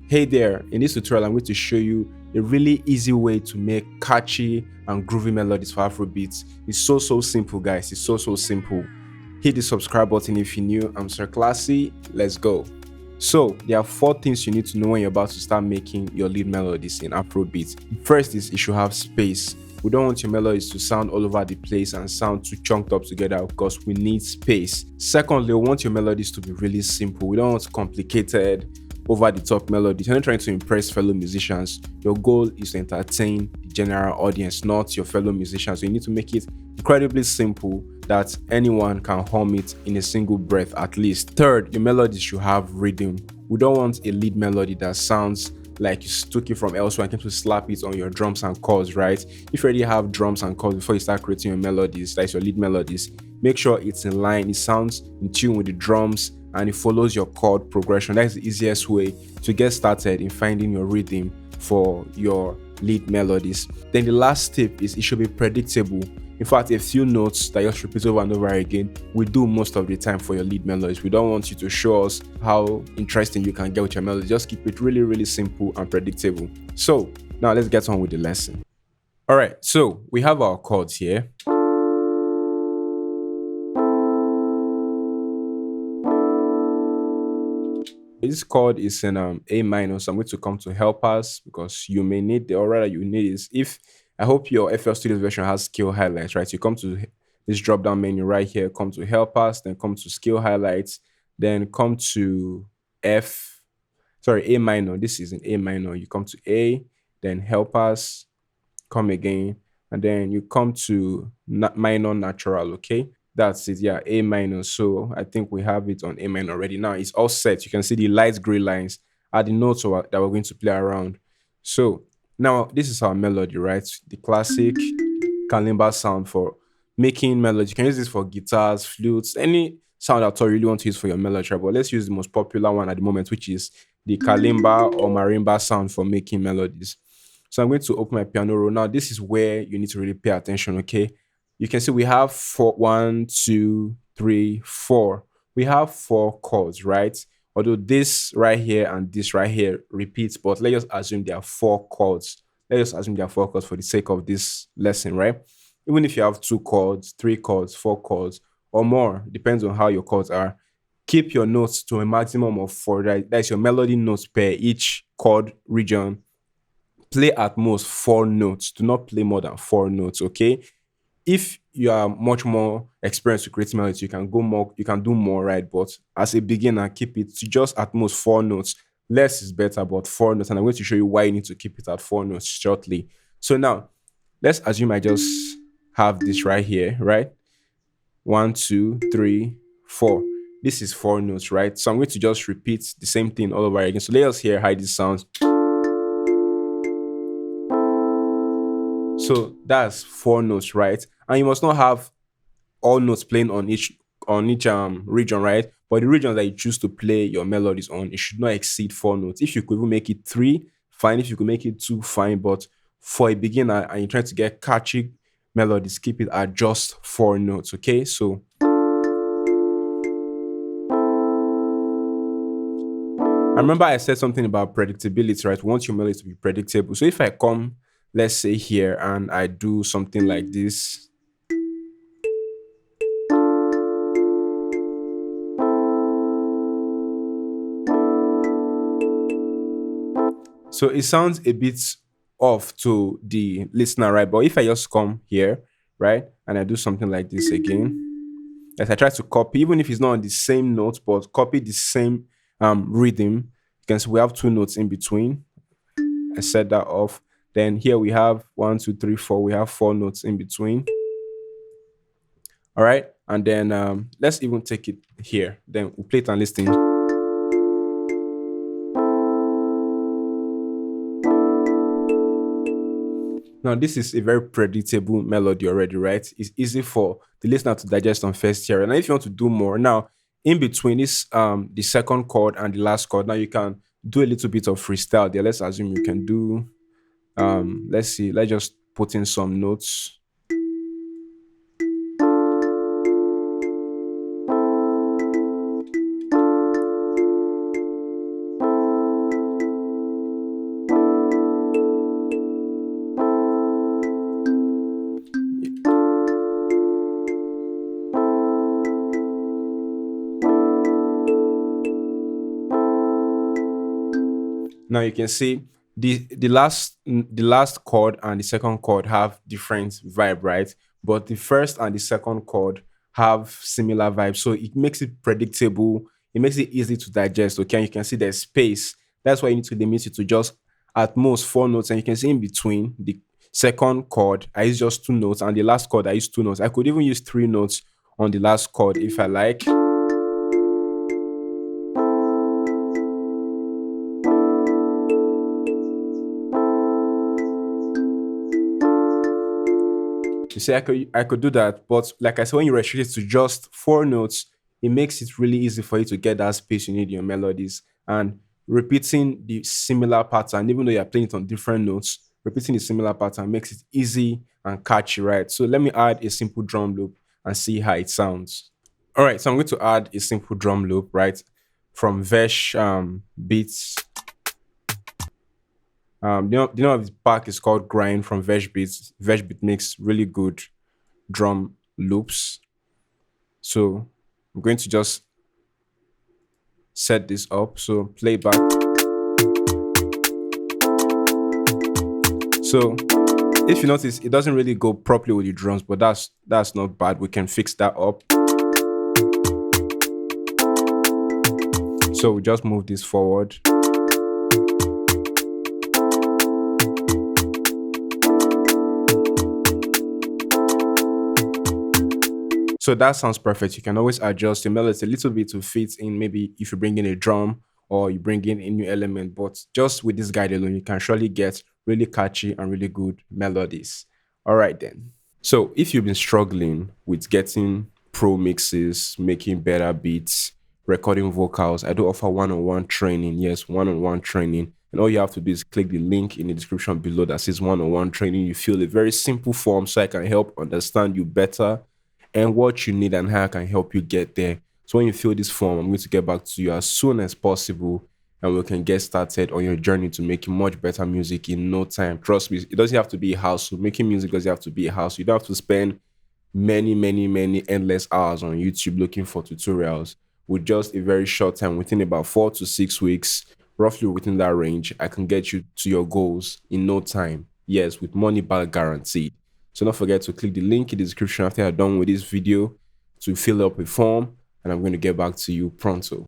Hey there, in this tutorial I'm going to show you a really easy way to make catchy and groovy melodies for Afrobeats. It's so simple guys, it's so simple. Hit the subscribe button if you're new. I'm Sir Classy, let's go. So there are 4 things you need to know when you're about to start making your lead melodies in Afrobeats. First is it should have space. We don't want your melodies to sound all over the place and sound too chunked up together because we need space. Secondly, we want your melodies to be really simple. We don't want complicated, over the top melodies. You're not trying to impress fellow musicians. Your goal is to entertain the general audience, not your fellow musicians. So you need to make it incredibly simple that anyone can hum it in a single breath at least. Third, your melody should have rhythm. We don't want a lead melody that sounds like you took it from elsewhere and came to slap it on your drums and chords, right? If you already have drums and chords before you start creating your melodies, that's your lead melodies, make sure it's in line, it sounds in tune with the drums, and it follows your chord progression. That's the easiest way to get started in finding your rhythm for your lead melodies. Then the last tip is it should be predictable. In fact, a few notes that you just repeat over and over again, we do most of the time for your lead melodies. We don't want you to show us how interesting you can get with your melody. Just keep it really simple and predictable. So now let's get on with the lesson. All right, so we have our chords here. This chord is in A minor, so I'm going to come to help us because you may need the, or rather you need is, if I hope your FL Studio version has skill highlights, right? So you come to this drop down menu right here, come to help us, then come to skill highlights, then come to A minor. This is in A minor. You come to A, then help us, come again, and then you come to minor natural, okay? That's it, yeah, A minor. So I think we have it on A minor already. Now it's all set. You can see the light gray lines are the notes that we're going to play around. So now this is our melody, right? The classic kalimba sound for making melody. You can use this for guitars, flutes, any sound at all you really want to use for your melody, right? But let's use the most popular one at the moment, which is the kalimba or marimba sound for making melodies. So I'm going to open my piano roll. Now, this is where you need to really pay attention, okay? You can see we have 1, 2, 3, 4. We have 4 chords, right? Although this right here and this right here repeats, but let's just assume there are 4 chords. Let's just assume there are 4 chords for the sake of this lesson, right? Even if you have 2 chords, 3 chords, 4 chords, or more, depends on how your chords are. Keep your notes to a maximum of 4. Right? That's your melody notes per each chord region. Play at most 4 notes. Do not play more than 4 notes, okay? If you are much more experienced with creating melodies, you can go more, you can do more, right? But as a beginner, keep it to just at most 4 notes. Less is better, but 4 notes. And I'm going to show you why you need to keep it at 4 notes shortly. So now, let's assume I just have this right here, right? 1, 2, 3, 4. This is 4 notes, right? So I'm going to just repeat the same thing all over again. So let us hear how this sounds. So that's 4 notes, right? And you must not have all notes playing on each region, right? But the region that you choose to play your melodies on, it should not exceed 4 notes. If you could even make it 3, fine. If you could make it 2, fine. But for a beginner and you're trying to get catchy melodies, keep it at just 4 notes, okay? So I remember I said something about predictability, right? We want your melody to be predictable. So if I come, let's say here, and I do something like this. So it sounds a bit off to the listener, right? But if I just come here, right, and I do something like this again, as I try to copy, even if it's not on the same note, but copy the same rhythm, you can see we have 2 notes in between. I set that off. Then here we have 1, 2, 3, 4. We have 4 notes in between. All right. And then let's even take it here. Then we'll play it and listen. Now, this is a very predictable melody already, right? It's easy for the listener to digest on first hearing. And if you want to do more, now, in between this, the second chord and the last chord, now you can do a little bit of freestyle there. Let's assume you can do, let's see, let's just put in some notes. Now you can see the last chord and the second chord have different vibe, right? But the first and the second chord have similar vibes, so it makes it predictable. It makes it easy to digest. Okay, and you can see there's space. That's why you need to limit it to just at most 4 notes, and you can see in between the second chord I use just 2 notes, and the last chord I use 2 notes. I could even use 3 notes on the last chord if I like. You see, I could do that, but like I said, when you restrict it to just 4 notes, it makes it really easy for you to get that space you need in your melodies. And repeating the similar pattern, even though you're playing it on different notes, repeating the similar pattern makes it easy and catchy, right? So let me add a simple drum loop and see how it sounds. All right, so I'm going to add a simple drum loop, right, from Vesh Beats. Do you know this pack is called Grind from Vesh Beats. Vesh Beat makes really good drum loops. So I'm going to just set this up. So playback. So if you notice, it doesn't really go properly with the drums, but that's not bad. We can fix that up. So we just move this forward. So that sounds perfect. You can always adjust your melody a little bit to fit in. Maybe if you bring in a drum or you bring in a new element, but just with this guide alone, you can surely get really catchy and really good melodies. All right, then. So if you've been struggling with getting pro mixes, making better beats, recording vocals, I do offer one-on-one training. Yes, one-on-one training. And all you have to do is click the link in the description below that says one-on-one training. You fill a very simple form so I can help understand you better and what you need and how I can help you get there. So when you fill this form, I'm going to get back to you as soon as possible and we can get started on your journey to making much better music in no time. Trust me, it doesn't have to be a house. So making music doesn't have to be a house. You don't have to spend many endless hours on YouTube looking for tutorials. With just a very short time, within about 4 to 6 weeks, roughly within that range, I can get you to your goals in no time. Yes, with money back guaranteed. So don't forget to click the link in the description after you're done with this video to fill up a form, and I'm going to get back to you pronto.